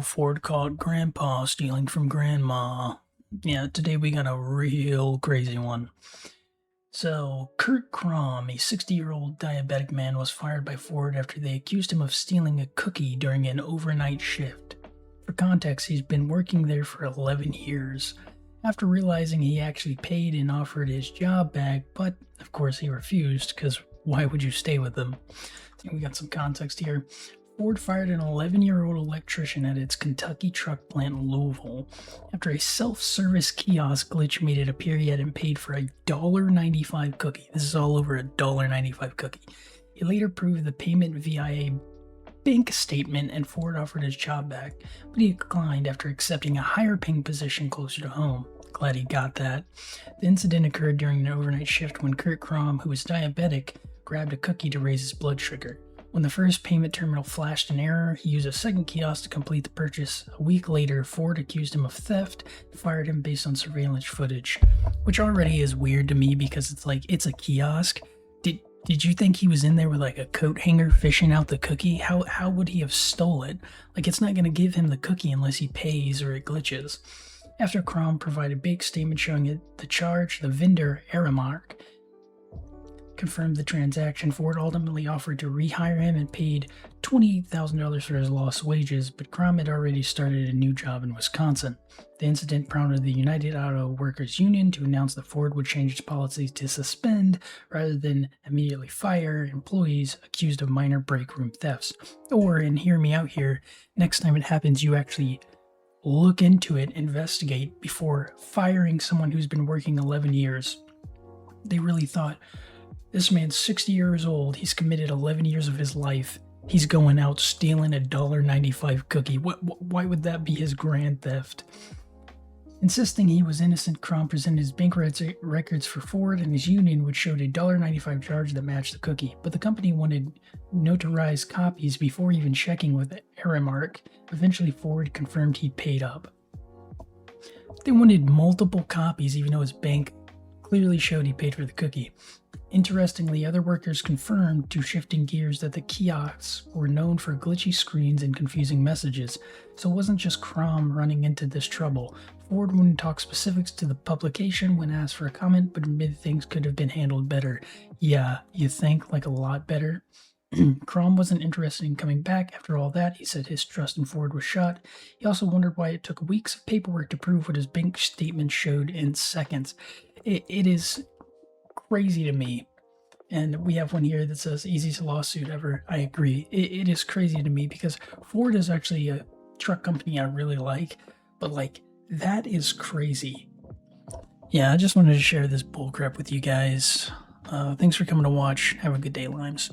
Ford caught Grandpa stealing from Grandma. Yeah, today we got a real crazy one. So, Kurt Crom, a 60-year-old diabetic man, was fired by Ford after they accused him of stealing a cookie during an overnight shift. For context, he's been working there for 11 years. After realizing he actually paid and offered his job back, but of course he refused, because why would you stay with him? We got some context here. Ford fired an 11-year-old electrician at its Kentucky truck plant in Louisville after a self-service kiosk glitch made it appear he hadn't paid for a $1.95 cookie. This is all over a $1.95 cookie. He later proved the payment via a bank statement and Ford offered his job back, but he declined after accepting a higher paying position closer to home. Glad he got that. The incident occurred during an overnight shift when Kurt Crom, who was diabetic, grabbed a cookie to raise his blood sugar. When the first payment terminal flashed an error, he used a second kiosk to complete the purchase. A week later, Ford accused him of theft and fired him based on surveillance footage, which already is weird to me because it's a kiosk. Did you think he was in there with like a coat hanger fishing out the cookie? How would he have stole it? Like, it's not going to give him the cookie unless he pays or it glitches. After Crom provided a big statement showing it, the charge, the vendor, Aramark, confirmed the transaction. Ford ultimately offered to rehire him and paid $28,000 for his lost wages, but Crom had already started a new job in Wisconsin. The incident prompted the United Auto Workers Union to announce that Ford would change its policy to suspend rather than immediately fire employees accused of minor break room thefts. Or, and hear me out here, next time it happens, you actually look into it, investigate before firing someone who's been working 11 years. They really thought, this man's 60 years old, he's committed 11 years of his life, he's going out stealing a $1.95 cookie. Why would that be his grand theft? Insisting he was innocent, Crom presented his bank records for Ford and his union, which showed a $1.95 charge that matched the cookie, but the company wanted notarized copies before even checking with Aramark. Eventually, Ford confirmed he'd paid up. They wanted multiple copies, even though his bank clearly showed he paid for the cookie. Interestingly, other workers confirmed, to shifting gears, that the kiosks were known for glitchy screens and confusing messages, so it wasn't just Crom running into this trouble. Ford wouldn't talk specifics to the publication when asked for a comment, but admitted things could have been handled better. Yeah, you think, like a lot better? Crom wasn't interested in coming back after all that. He said his trust in Ford was shot. He also wondered why it took weeks of paperwork to prove what his bank statement showed in seconds. It is crazy to me. And we have one here that says easiest lawsuit ever. I agree. It is crazy to me because Ford is actually a truck company I really like, but like, that is crazy. Yeah, I just wanted to share this bullcrap with you guys. Thanks for coming to watch. Have a good day, Limes.